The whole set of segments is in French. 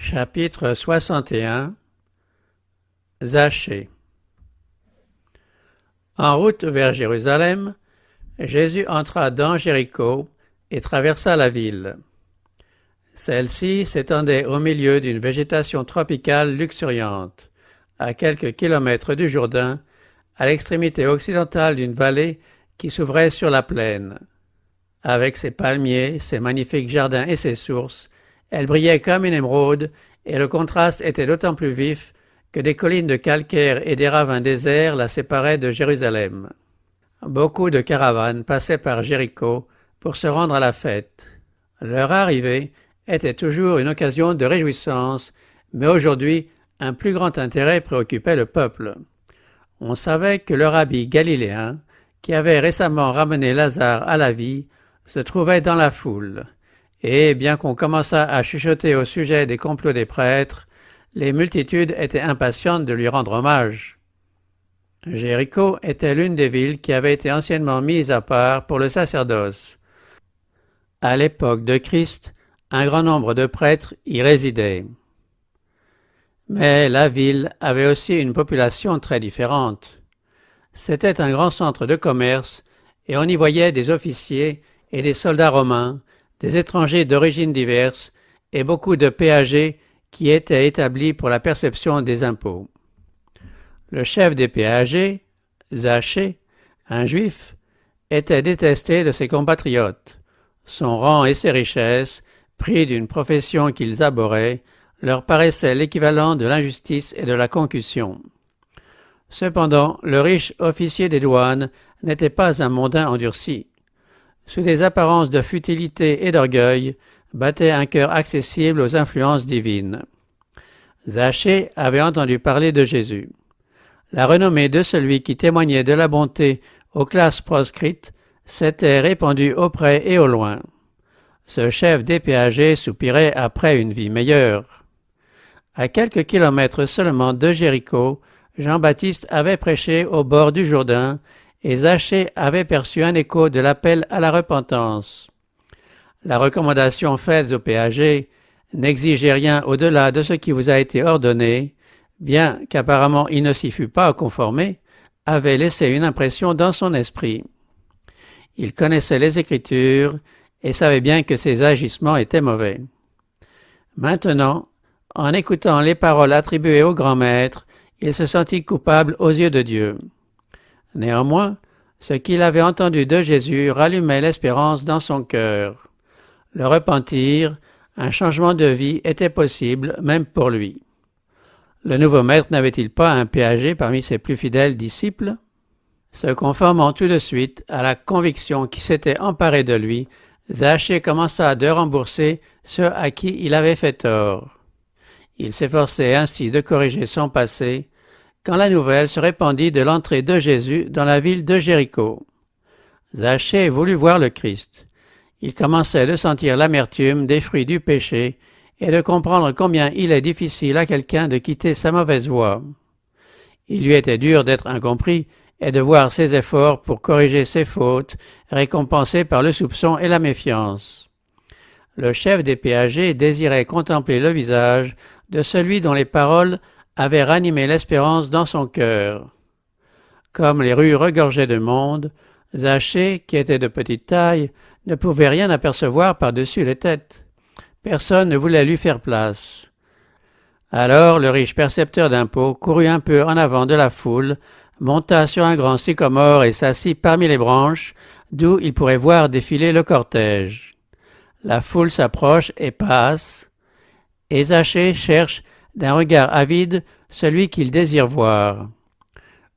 Chapitre 61. Zachée. En route vers Jérusalem, Jésus entra dans Jéricho et traversa la ville. Celle-ci s'étendait au milieu d'une végétation tropicale luxuriante, à quelques kilomètres du Jourdain, à l'extrémité occidentale d'une vallée qui s'ouvrait sur la plaine. Avec ses palmiers, ses magnifiques jardins et ses sources, elle brillait comme une émeraude, et le contraste était d'autant plus vif que des collines de calcaire et des ravins déserts la séparaient de Jérusalem. Beaucoup de caravanes passaient par Jéricho pour se rendre à la fête. Leur arrivée était toujours une occasion de réjouissance, mais aujourd'hui, un plus grand intérêt préoccupait le peuple. On savait que le rabbi galiléen, qui avait récemment ramené Lazare à la vie, se trouvait dans la foule. Et bien qu'on commençât à chuchoter au sujet des complots des prêtres, les multitudes étaient impatientes de lui rendre hommage. Jéricho était l'une des villes qui avait été anciennement mise à part pour le sacerdoce. À l'époque de Christ, un grand nombre de prêtres y résidaient. Mais la ville avait aussi une population très différente. C'était un grand centre de commerce et on y voyait des officiers et des soldats romains, des étrangers d'origines diverses et beaucoup de péagers qui étaient établis pour la perception des impôts. Le chef des péagers, Zachée, un juif, était détesté de ses compatriotes. Son rang et ses richesses, pris d'une profession qu'ils abhorraient, leur paraissaient l'équivalent de l'injustice et de la concussion. Cependant, le riche officier des douanes n'était pas un mondain endurci. Sous des apparences de futilité et d'orgueil, battait un cœur accessible aux influences divines. Zachée avait entendu parler de Jésus. La renommée de celui qui témoignait de la bonté aux classes proscrites s'était répandue au près et au loin. Ce chef des péagers soupirait après une vie meilleure. À quelques kilomètres seulement de Jéricho, Jean-Baptiste avait prêché au bord du Jourdain, et Zachée avait perçu un écho de l'appel à la repentance. La recommandation faite aux péagers « N'exigez rien au-delà de ce qui vous a été ordonné », bien qu'apparemment il ne s'y fût pas conformé, avait laissé une impression dans son esprit. Il connaissait les Écritures et savait bien que ses agissements étaient mauvais. Maintenant, en écoutant les paroles attribuées au grand maître, il se sentit coupable aux yeux de Dieu. Néanmoins, ce qu'il avait entendu de Jésus rallumait l'espérance dans son cœur. Le repentir, un changement de vie était possible même pour lui. Le nouveau maître n'avait-il pas un péager parmi ses plus fidèles disciples? Se conformant tout de suite à la conviction qui s'était emparée de lui, Zachée commença de rembourser ceux à qui il avait fait tort. Il s'efforçait ainsi de corriger son passé, quand la nouvelle se répandit de l'entrée de Jésus dans la ville de Jéricho. Zachée voulut voir le Christ. Il commençait de sentir l'amertume des fruits du péché et de comprendre combien il est difficile à quelqu'un de quitter sa mauvaise voie. Il lui était dur d'être incompris et de voir ses efforts pour corriger ses fautes récompensés par le soupçon et la méfiance. Le chef des péagers désirait contempler le visage de celui dont les paroles avait ranimé l'espérance dans son cœur. Comme les rues regorgeaient de monde, Zachée, qui était de petite taille, ne pouvait rien apercevoir par-dessus les têtes. Personne ne voulait lui faire place. Alors le riche percepteur d'impôts courut un peu en avant de la foule, monta sur un grand sycomore et s'assit parmi les branches, d'où il pourrait voir défiler le cortège. La foule s'approche et passe, et Zachée cherche d'un regard avide celui qu'il désire voir.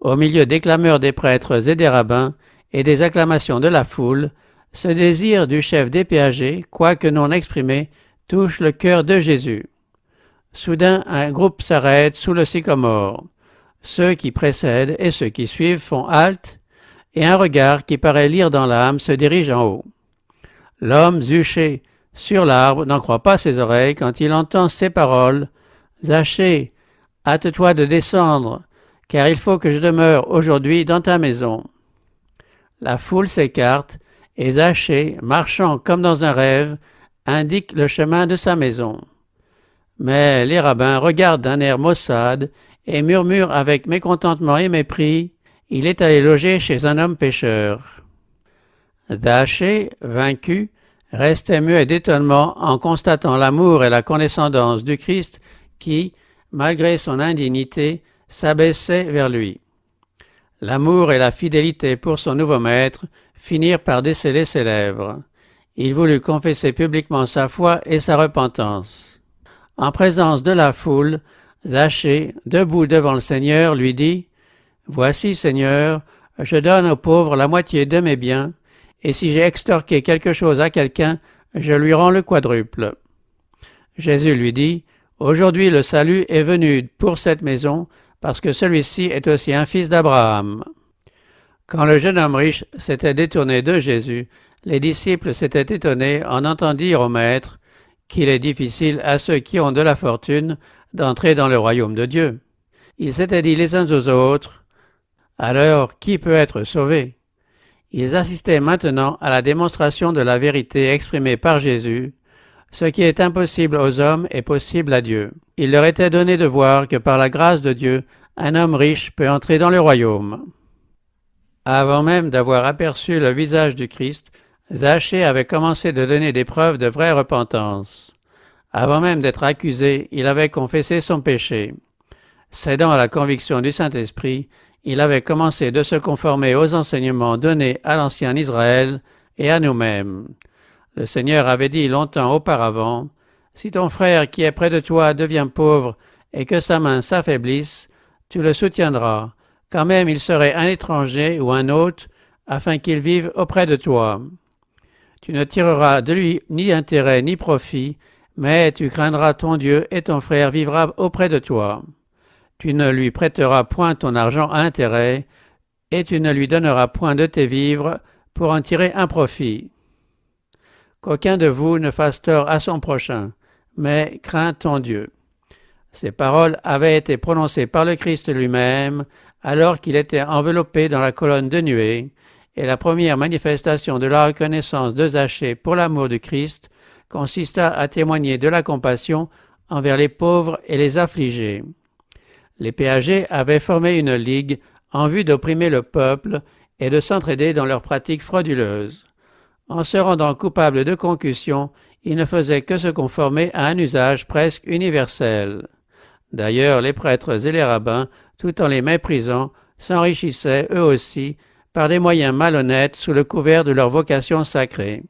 Au milieu des clameurs des prêtres et des rabbins et des acclamations de la foule, ce désir du chef des péagers, quoique non exprimé, touche le cœur de Jésus. Soudain, un groupe s'arrête sous le sycomore. Ceux qui précèdent et ceux qui suivent font halte, et un regard qui paraît lire dans l'âme se dirige en haut. L'homme juché sur l'arbre n'en croit pas ses oreilles quand il entend ces paroles. Zachée, hâte-toi de descendre, car il faut que je demeure aujourd'hui dans ta maison. La foule s'écarte, et Zachée, marchant comme dans un rêve, indique le chemin de sa maison. Mais les rabbins regardent d'un air maussade et murmurent avec mécontentement et mépris, « Il est allé loger chez un homme pécheur. » Zaché, vaincu, restait muet d'étonnement en constatant l'amour et la condescendance du Christ qui, malgré son indignité, s'abaissait vers lui. L'amour et la fidélité pour son nouveau maître finirent par déceler ses lèvres. Il voulut confesser publiquement sa foi et sa repentance. En présence de la foule, Zaché, debout devant le Seigneur, lui dit « Voici, Seigneur, je donne aux pauvres la moitié de mes biens, et si j'ai extorqué quelque chose à quelqu'un, je lui rends le quadruple. » Jésus lui dit « Aujourd'hui le salut est venu pour cette maison, parce que celui-ci est aussi un fils d'Abraham. » Quand le jeune homme riche s'était détourné de Jésus, les disciples s'étaient étonnés en entendant dire au Maître qu'il est difficile à ceux qui ont de la fortune d'entrer dans le royaume de Dieu. Ils s'étaient dit les uns aux autres « Alors, qui peut être sauvé ?» Ils assistaient maintenant à la démonstration de la vérité exprimée par Jésus. Ce qui est impossible aux hommes est possible à Dieu. Il leur était donné de voir que par la grâce de Dieu, un homme riche peut entrer dans le royaume. Avant même d'avoir aperçu le visage du Christ, Zaché avait commencé de donner des preuves de vraie repentance. Avant même d'être accusé, il avait confessé son péché. Cédant à la conviction du Saint-Esprit, il avait commencé de se conformer aux enseignements donnés à l'ancien Israël et à nous-mêmes. Le Seigneur avait dit longtemps auparavant, « Si ton frère qui est près de toi devient pauvre et que sa main s'affaiblisse, tu le soutiendras, quand même il serait un étranger ou un hôte, afin qu'il vive auprès de toi. Tu ne tireras de lui ni intérêt ni profit, mais tu craindras ton Dieu et ton frère vivra auprès de toi. Tu ne lui prêteras point ton argent à intérêt, et tu ne lui donneras point de tes vivres pour en tirer un profit. Qu'aucun de vous ne fasse tort à son prochain, mais crains ton Dieu. » Ces paroles avaient été prononcées par le Christ lui-même, alors qu'il était enveloppé dans la colonne de nuée, et la première manifestation de la reconnaissance de Zaché pour l'amour du Christ consista à témoigner de la compassion envers les pauvres et les affligés. Les péagers avaient formé une ligue en vue d'opprimer le peuple et de s'entraider dans leurs pratiques frauduleuses. En se rendant coupables de concussion, ils ne faisaient que se conformer à un usage presque universel. D'ailleurs, les prêtres et les rabbins, tout en les méprisant, s'enrichissaient eux aussi par des moyens malhonnêtes sous le couvert de leur vocation sacrée.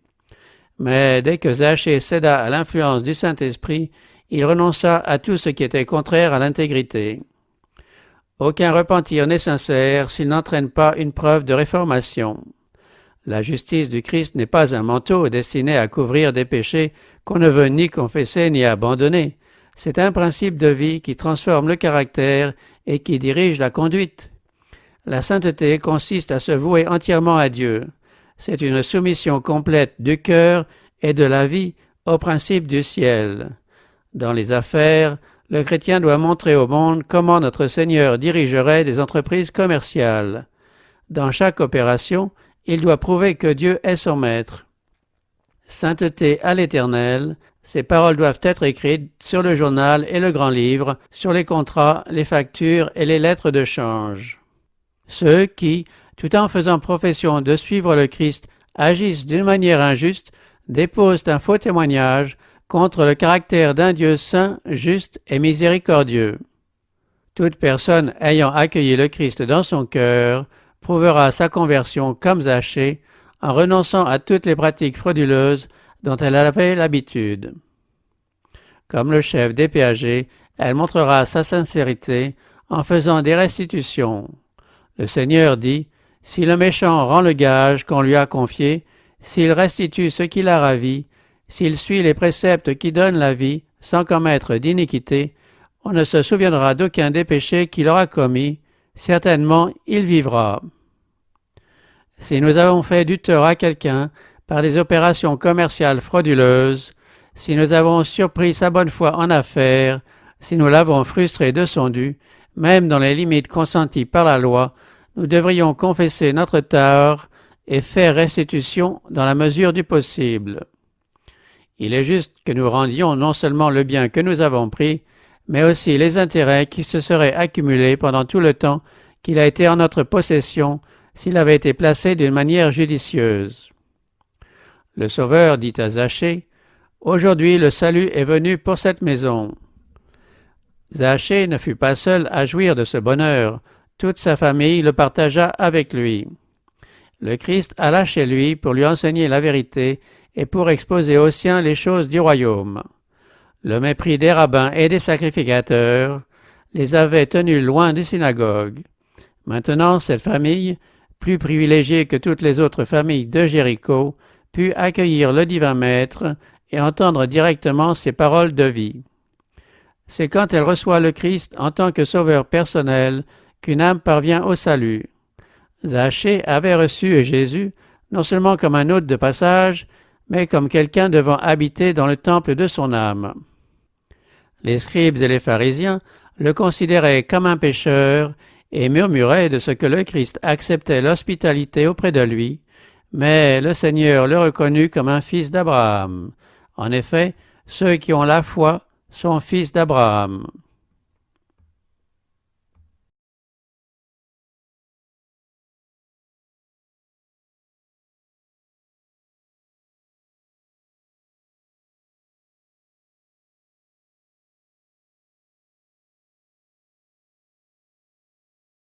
Mais dès que Zaché céda à l'influence du Saint-Esprit, il renonça à tout ce qui était contraire à l'intégrité. Aucun repentir n'est sincère s'il n'entraîne pas une preuve de réformation. La justice du Christ n'est pas un manteau destiné à couvrir des péchés qu'on ne veut ni confesser ni abandonner. C'est un principe de vie qui transforme le caractère et qui dirige la conduite. La sainteté consiste à se vouer entièrement à Dieu. C'est une soumission complète du cœur et de la vie aux principes du ciel. Dans les affaires, le chrétien doit montrer au monde comment notre Seigneur dirigerait des entreprises commerciales. Dans chaque opération, il doit prouver que Dieu est son maître. Sainteté à l'Éternel, ces paroles doivent être écrites sur le journal et le grand livre, sur les contrats, les factures et les lettres de change. Ceux qui, tout en faisant profession de suivre le Christ, agissent d'une manière injuste, déposent un faux témoignage contre le caractère d'un Dieu saint, juste et miséricordieux. Toute personne ayant accueilli le Christ dans son cœur prouvera sa conversion comme Zaché en renonçant à toutes les pratiques frauduleuses dont elle avait l'habitude. Comme le chef des péagers, elle montrera sa sincérité en faisant des restitutions. Le Seigneur dit, « Si le méchant rend le gage qu'on lui a confié, s'il restitue ce qu'il a ravi, s'il suit les préceptes qui donnent la vie, sans commettre d'iniquité, on ne se souviendra d'aucun des péchés qu'il aura commis, certainement il vivra. » Si nous avons fait du tort à quelqu'un par des opérations commerciales frauduleuses, si nous avons surpris sa bonne foi en affaires, si nous l'avons frustré de son dû, même dans les limites consenties par la loi, nous devrions confesser notre tort et faire restitution dans la mesure du possible. Il est juste que nous rendions non seulement le bien que nous avons pris, mais aussi les intérêts qui se seraient accumulés pendant tout le temps qu'il a été en notre possession s'il avait été placé d'une manière judicieuse. Le Sauveur dit à Zachée, « Aujourd'hui le salut est venu pour cette maison. » Zachée ne fut pas seul à jouir de ce bonheur, toute sa famille le partagea avec lui. Le Christ alla chez lui pour lui enseigner la vérité et pour exposer aux siens les choses du royaume. Le mépris des rabbins et des sacrificateurs les avait tenus loin des synagogues. Maintenant, cette famille, plus privilégiée que toutes les autres familles de Jéricho, put accueillir le divin Maître et entendre directement ses paroles de vie. C'est quand elle reçoit le Christ en tant que sauveur personnel qu'une âme parvient au salut. Zachée avait reçu Jésus non seulement comme un hôte de passage, mais comme quelqu'un devant habiter dans le temple de son âme. Les scribes et les pharisiens le considéraient comme un pécheur et murmuraient de ce que le Christ acceptait l'hospitalité auprès de lui, mais le Seigneur le reconnut comme un fils d'Abraham. En effet, ceux qui ont la foi sont fils d'Abraham.